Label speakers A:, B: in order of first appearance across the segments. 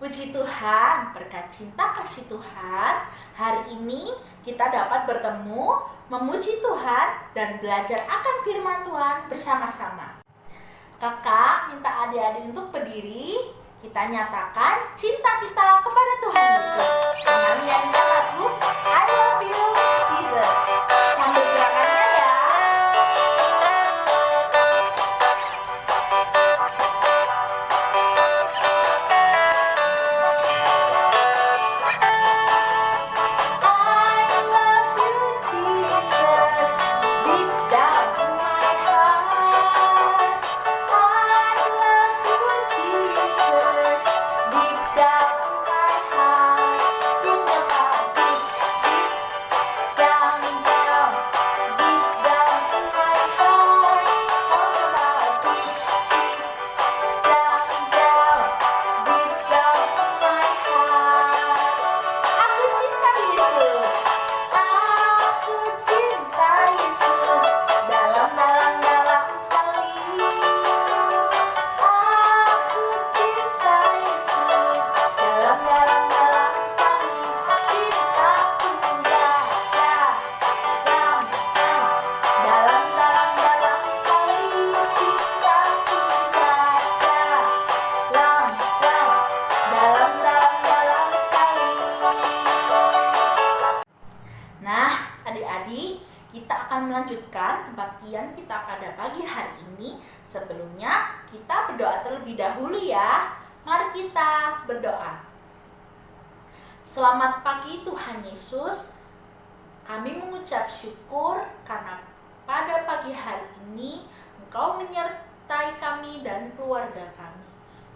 A: Puji Tuhan, berkat cinta kasih Tuhan, hari ini kita dapat bertemu, memuji Tuhan, dan belajar akan firman Tuhan bersama-sama. Kakak minta adik-adik untuk berdiri, kita nyatakan cinta kita kepada Tuhan Yesus. Dengan nyanyikan lagu I Love You Jesus. Sambil gerakannya ya. Kita akan melanjutkan kebaktian kita pada pagi hari ini. Sebelumnya kita berdoa terlebih dahulu ya. Mari kita berdoa. Selamat pagi Tuhan Yesus. Kami mengucap syukur karena pada pagi hari ini Engkau menyertai kami dan keluarga kami.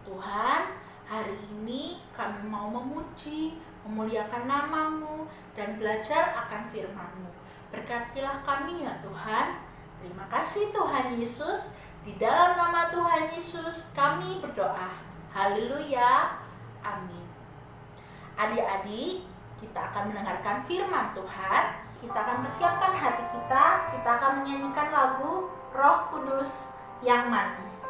A: Tuhan, hari ini kami mau memuji, memuliakan nama-Mu dan belajar akan firman-Mu. Berkatilah kami ya Tuhan. Terima kasih Tuhan Yesus. Di dalam nama Tuhan Yesus kami berdoa. Haleluya. Amin. Adik-adik, kita akan mendengarkan firman Tuhan. Kita akan persiapkan hati kita. Kita akan menyanyikan lagu Roh Kudus yang manis.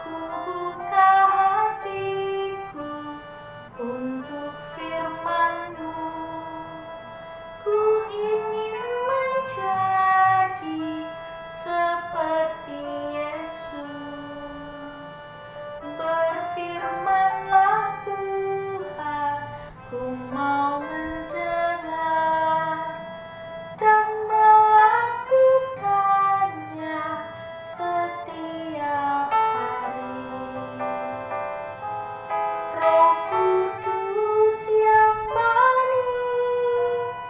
A: Ku buka hatiku untuk firman-Mu. Ku ingin menjadi seperti Yesus. Berfirmanlah Tuhan, ku mau mendengar dan melakukannya setiap hari. Roh Kudus yang manis,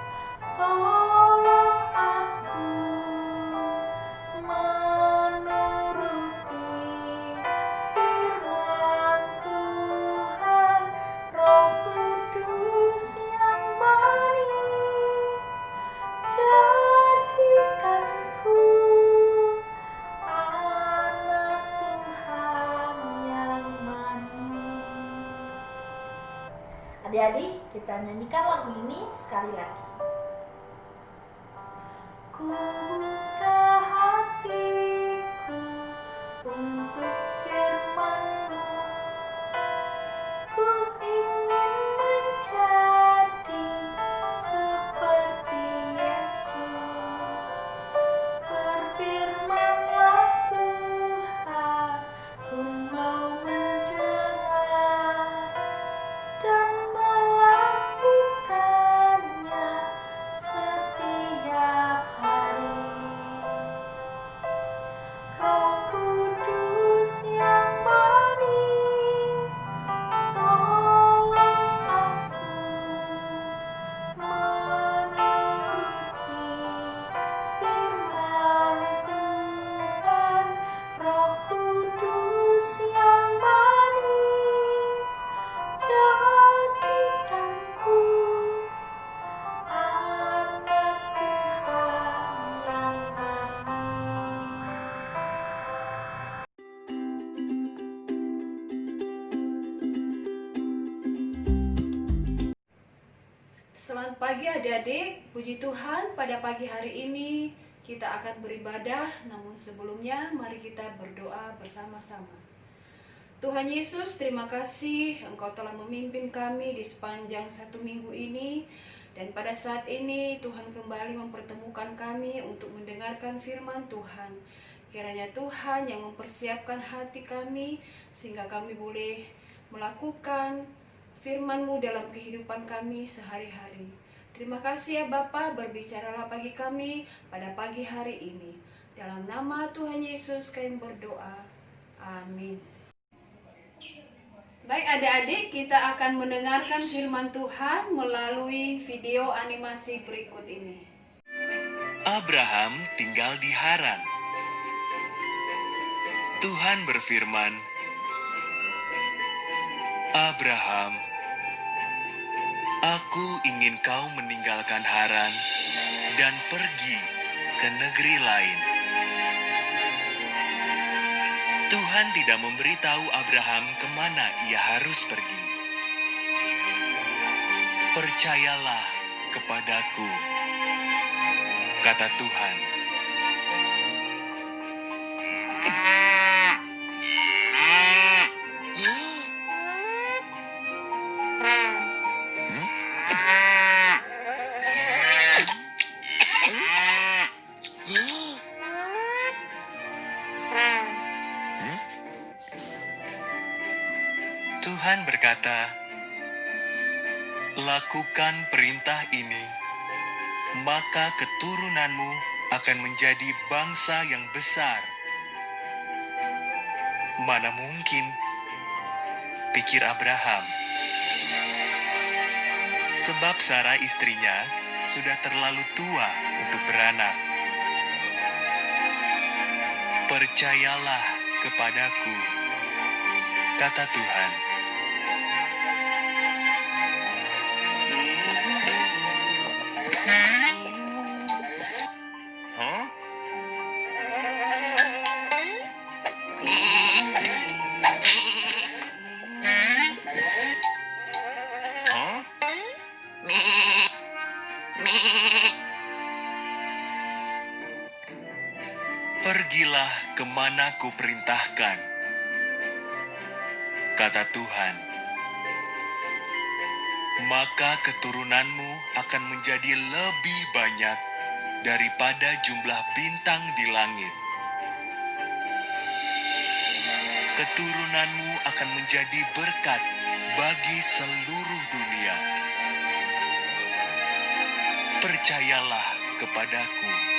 A: tolong aku menuruti firman Tuhan. Roh Kudus yang manis, jadikanku anak Tuhan yang manis. Adik-adik, kita nyanyikan lagu ini sekali lagi. Ku buka hatiku untuk firman-Mu. Ku ingin menjadi seperti Yesus. Berfirmanlah Tuhan, ku mau mendengar dan melakukannya setiap hari. Roh Kudus yang manis, tolong aku menuruti firman Tuhan. Roh Kudus yang manis, jadikanku anak Tuhan yang manis.
B: Selamat pagi adik-adik, puji Tuhan pada pagi hari ini kita akan beribadah. Namun sebelumnya mari kita berdoa bersama-sama. Tuhan Yesus, terima kasih Engkau telah memimpin kami di sepanjang 1 minggu ini. Dan pada saat ini Tuhan kembali mempertemukan kami untuk mendengarkan firman Tuhan. Kiranya Tuhan yang mempersiapkan hati kami sehingga kami boleh melakukan firman-Mu dalam kehidupan kami sehari-hari. Terima kasih ya Bapa, berbicaralah bagi kami pada pagi hari ini. Dalam nama Tuhan Yesus kami berdoa. Amin. Baik adik-adik, kita akan mendengarkan firman Tuhan melalui video animasi berikut ini.
C: Abraham tinggal di Haran. Tuhan berfirman, "Abraham, Aku ingin kau meninggalkan Haran dan pergi ke negeri lain." Tuhan tidak memberitahu Abraham kemana ia harus pergi. "Percayalah kepadaku," kata Tuhan. Tuhan berkata, "Lakukan perintah ini, maka keturunanmu akan menjadi bangsa yang besar." "Mana mungkin," pikir Abraham, sebab Sarah istrinya sudah terlalu tua untuk beranak. "Percayalah kepadaku," kata Tuhan. "Pergilah kemana ku perintahkan," kata Tuhan. "Maka keturunanmu akan menjadi lebih banyak daripada jumlah bintang di langit. Keturunanmu akan menjadi berkat bagi seluruh dunia. Percayalah kepadaku."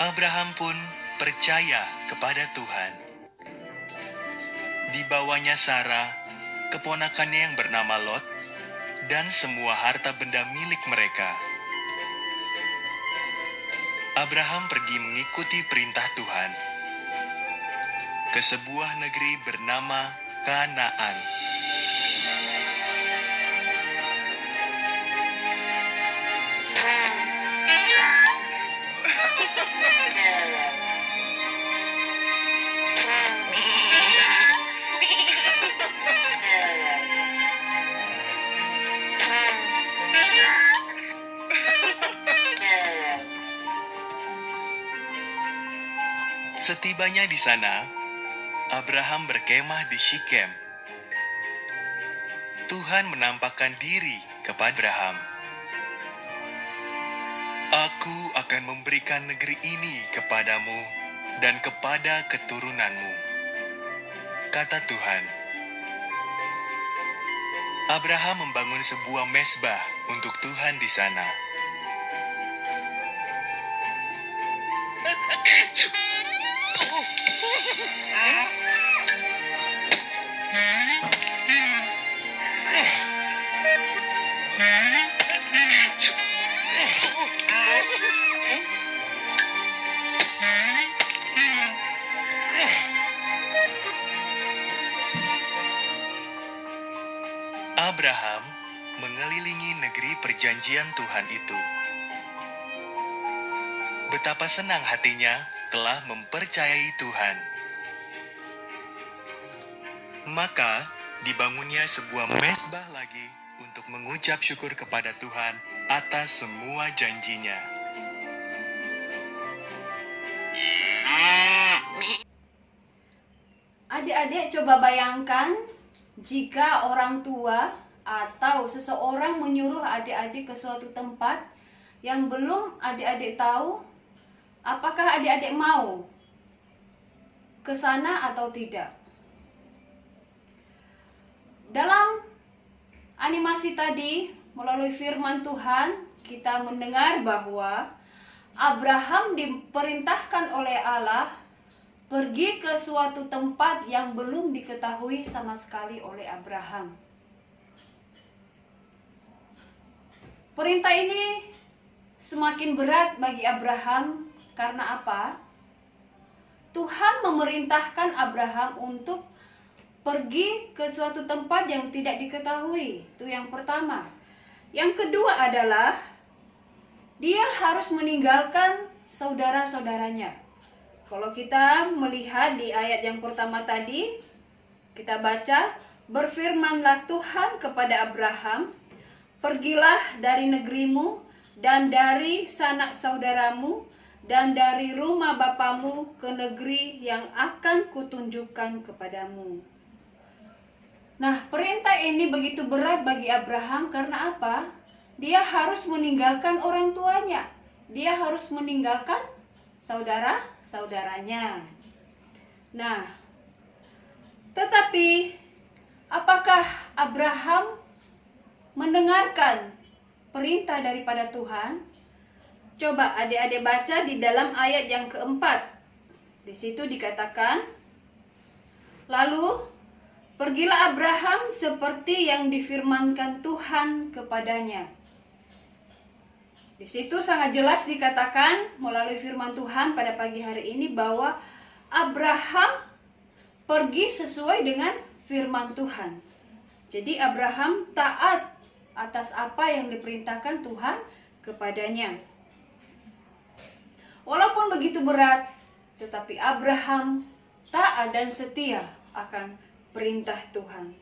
C: Abraham pun percaya kepada Tuhan. Dibawanya Sarah, keponakannya yang bernama Lot, dan semua harta benda milik mereka. Abraham pergi mengikuti perintah Tuhan ke sebuah negeri bernama Kanaan. Setibanya di sana, Abraham berkemah di Shikem. Tuhan menampakkan diri kepada Abraham. "Aku akan memberikan negeri ini kepadamu dan kepada keturunanmu," kata Tuhan. Abraham membangun sebuah mezbah untuk Tuhan di sana. Abraham mengelilingi negeri perjanjian Tuhan itu. betapa senang hatinya telah mempercayai Tuhan. Maka dibangunnya sebuah mezbah lagi untuk mengucap syukur kepada Tuhan atas semua janjinya.
B: Adik-adik coba bayangkan jika orang tua atau seseorang menyuruh adik-adik ke suatu tempat yang belum adik-adik tahu, apakah adik-adik mau ke sana atau tidak? Dalam animasi tadi, melalui firman Tuhan, kita mendengar bahwa Abraham diperintahkan oleh Allah pergi ke suatu tempat yang belum diketahui sama sekali oleh Abraham. Perintah ini semakin berat bagi Abraham karena apa? Tuhan memerintahkan Abraham untuk pergi ke suatu tempat yang tidak diketahui. Itu yang pertama. Yang kedua adalah dia harus meninggalkan saudara-saudaranya. Kalau kita melihat di ayat yang pertama tadi, kita baca, berfirmanlah Tuhan kepada Abraham, pergilah dari negerimu dan dari sanak saudaramu dan dari rumah bapamu ke negeri yang akan kutunjukkan kepadamu. Nah, perintah ini begitu berat bagi Abraham karena apa? Dia harus meninggalkan orang tuanya. Dia harus meninggalkan saudara-saudaranya. Nah, tetapi apakah Abraham mendengarkan perintah daripada Tuhan? Coba adik-adik baca di dalam ayat yang keempat. Di situ dikatakan, lalu pergilah Abraham seperti yang difirmankan Tuhan kepadanya. Di situ sangat jelas dikatakan melalui firman Tuhan pada pagi hari ini bahwa Abraham pergi sesuai dengan firman Tuhan. Jadi Abraham taat atas apa yang diperintahkan Tuhan kepadanya. Walaupun begitu berat, tetapi Abraham taat dan setia akan perintah Tuhan.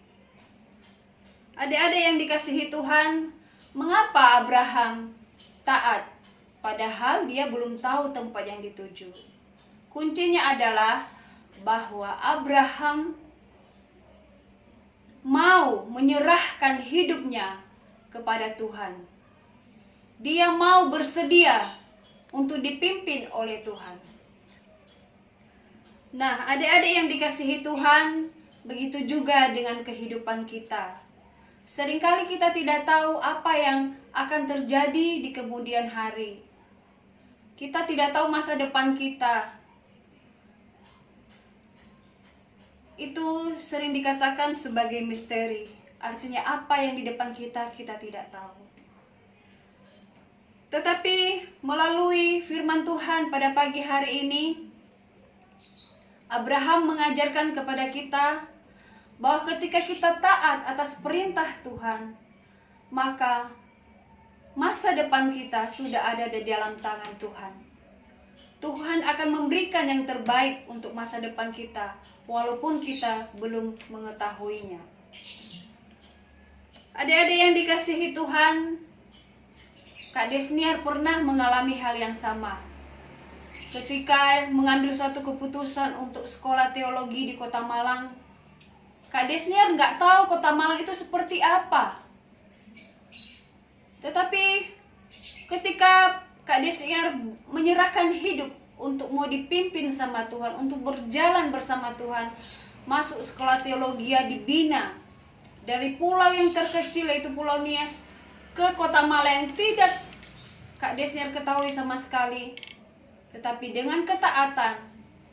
B: Adik-adik yang dikasihi Tuhan, mengapa Abraham taat padahal dia belum tahu tempat yang dituju? Kuncinya adalah bahwa Abraham mau menyerahkan hidupnya kepada Tuhan. Dia mau bersedia untuk dipimpin oleh Tuhan. Nah, adik-adik yang dikasihi Tuhan, begitu juga dengan kehidupan kita. Seringkali kita tidak tahu apa yang akan terjadi di kemudian hari. Kita tidak tahu masa depan kita. Itu sering dikatakan sebagai misteri. Artinya apa yang di depan kita, kita tidak tahu. Tetapi melalui firman Tuhan pada pagi hari ini, Abraham mengajarkan kepada kita bahwa ketika kita taat atas perintah Tuhan, maka masa depan kita sudah ada di dalam tangan Tuhan. Tuhan akan memberikan yang terbaik untuk masa depan kita, walaupun kita belum mengetahuinya. Adik-adik yang dikasihi Tuhan, Kak Desniar pernah mengalami hal yang sama. Ketika mengambil suatu keputusan untuk sekolah teologi di Kota Malang, Kak Desniar nggak tahu Kota Malang itu seperti apa. Tetapi ketika Kak Desniar menyerahkan hidup untuk mau dipimpin sama Tuhan, untuk berjalan bersama Tuhan, masuk sekolah teologi dibina dari pulau yang terkecil yaitu Pulau Nias ke Kota Malang yang tidak Kak Desniar ketahui sama sekali. Tetapi dengan ketaatan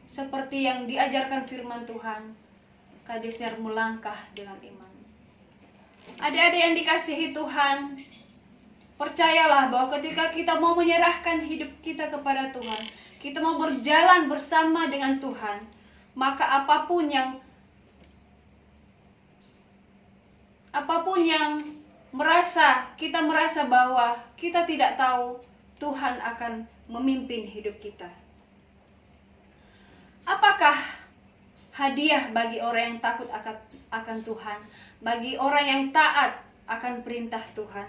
B: seperti yang diajarkan firman Tuhan, Kak Desniar melangkah dengan iman. Adik-adik yang dikasihi Tuhan, percayalah bahwa ketika kita mau menyerahkan hidup kita kepada Tuhan, kita mau berjalan bersama dengan Tuhan, maka apapun yang kita merasa bahwa kita tidak tahu, Tuhan akan memimpin hidup kita. Apakah hadiah bagi orang yang takut akan Tuhan, bagi orang yang taat akan perintah Tuhan?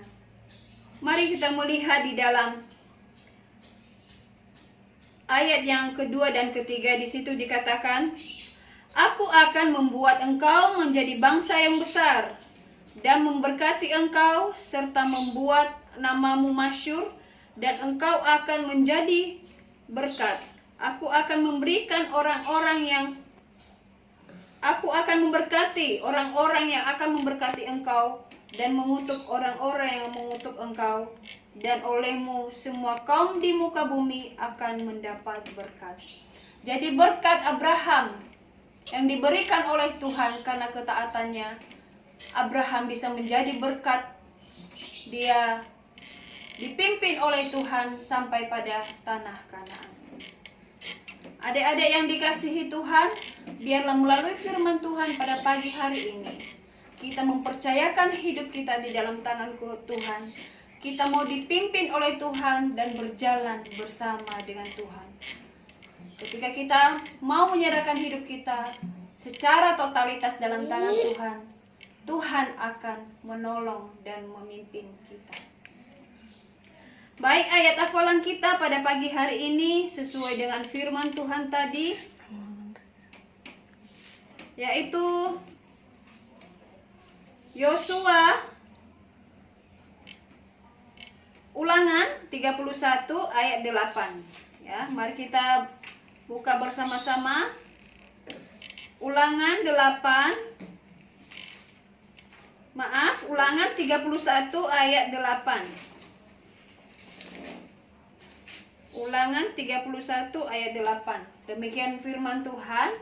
B: Mari kita melihat di dalam ayat yang kedua dan ketiga. Di situ dikatakan, Aku akan membuat engkau menjadi bangsa yang besar dan memberkati engkau serta membuat namamu masyhur, dan engkau akan menjadi berkat. Aku akan memberkati orang-orang yang akan memberkati engkau, dan mengutuk orang-orang yang mengutuk engkau, dan olehmu semua kaum di muka bumi akan mendapat berkat. Jadi berkat Abraham yang diberikan oleh Tuhan karena ketaatannya, Abraham bisa menjadi berkat. Dia dipimpin oleh Tuhan sampai pada tanah Kanaan. Adik-adik yang dikasihi Tuhan, biarlah melalui firman Tuhan pada pagi hari ini, kita mempercayakan hidup kita di dalam tangan Tuhan. Kita mau dipimpin oleh Tuhan dan berjalan bersama dengan Tuhan. Ketika kita mau menyerahkan hidup kita secara totalitas dalam tangan Tuhan, Tuhan akan menolong dan memimpin kita. Baik, ayat hafalan kita pada pagi hari ini sesuai dengan firman Tuhan tadi, yaitu Yosua Ulangan 31 ayat 8. Ya, mari kita buka bersama-sama. Ulangan 31 ayat 8. Ulangan 31 ayat 8. Demikian firman Tuhan.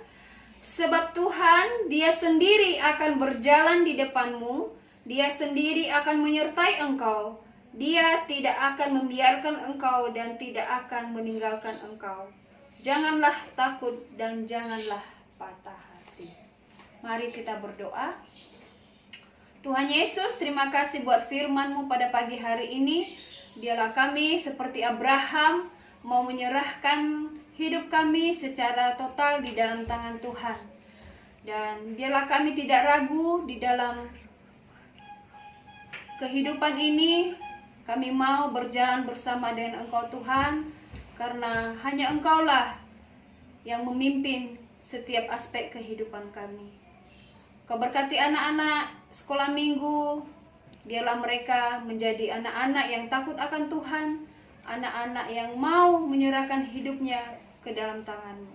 B: Sebab Tuhan, Dia sendiri akan berjalan di depanmu, Dia sendiri akan menyertai engkau. Dia tidak akan membiarkan engkau dan tidak akan meninggalkan engkau. Janganlah takut dan janganlah patah hati. Mari kita berdoa. Tuhan Yesus, terima kasih buat firman-Mu pada pagi hari ini. Biarlah kami seperti Abraham mau menyerahkan hidup kami secara total di dalam tangan Tuhan. Dan biarlah kami tidak ragu di dalam kehidupan ini. Kami mau berjalan bersama dengan Engkau Tuhan, karena hanya Engkaulah yang memimpin setiap aspek kehidupan kami. Kau berkati anak-anak sekolah minggu, biarlah mereka menjadi anak-anak yang takut akan Tuhan, anak-anak yang mau menyerahkan hidupnya ke dalam tangan-Mu.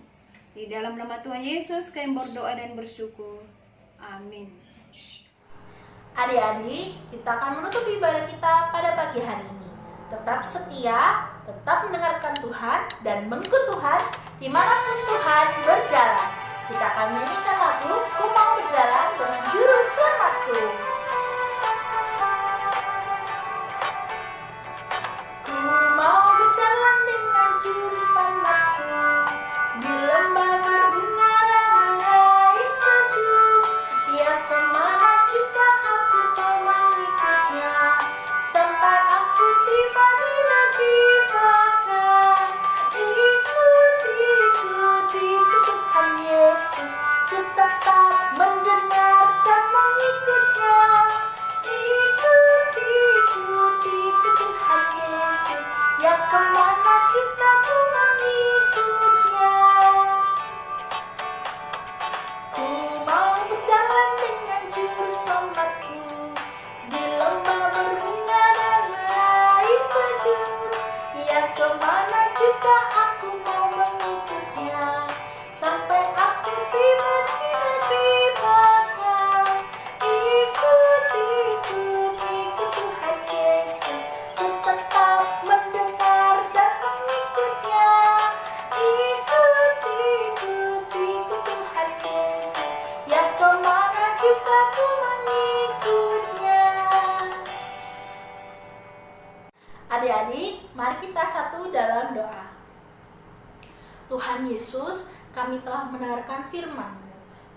B: Di dalam nama Tuhan Yesus kami berdoa dan bersyukur. Amin.
A: Adik-adik, kita akan menutup ibadah kita pada pagi hari ini. Tetap setia, tetap mendengarkan Tuhan, dan mengikut Tuhan dimanapun Tuhan berjalan. Kita akan menyanyikan lagu Ku Mau Berjalan dengan Juru Selamatku. Ku mau berjalan dengan Juru Selamatku, di lembah berbunga dan air sejuk. Dia kemana juga aku mau mengikutnya, sampai aku tiba di negeri Bapa. Ikuti Tuhan Yesus, ku tetap mendengar dan mengikutnya. Ikuti Tuhan Yesus, ya kemana juga ku mengikutnya. Ku mau berjalan dengan Juru Selamatku, di lembah berbunga dan air sejuk. Ya kemana juga aku mau mengikutnya, sampai aku tiba di negeri Bapa. Ikuti Tuhan Yesus, ku tetap mendengar dan mengikutnya. Ikuti Tuhan Yesus, ya kemana juga ku mengikutnya. Adik-adik, mari kita satu dalam doa. Tuhan Yesus, kami telah mendengarkan firman-Mu.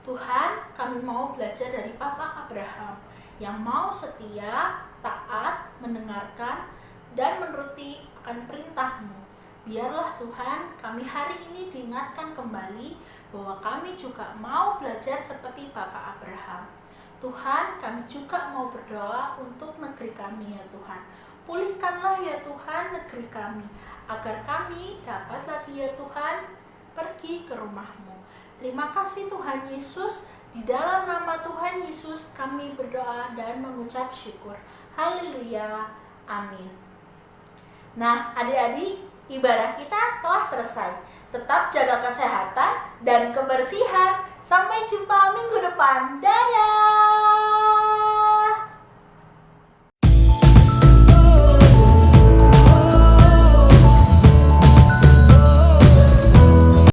A: Tuhan, kami mau belajar dari Papa Abraham yang mau setia, taat, mendengarkan, dan menuruti akan perintah-Mu. Biarlah Tuhan, kami hari ini diingatkan kembali bahwa kami juga mau belajar seperti Bapak Abraham. Tuhan, kami juga mau berdoa untuk negeri kami ya Tuhan. Pulihkanlah ya Tuhan negeri kami, agar kami dapat lagi ya Tuhan pergi ke rumah-Mu. Terima kasih Tuhan Yesus, di dalam nama Tuhan Yesus kami berdoa dan mengucap syukur. Haleluya, amin. Nah adik-adik, ibadah kita telah selesai. Tetap jaga kesehatan dan kebersihan. Sampai jumpa minggu depan. Dadah!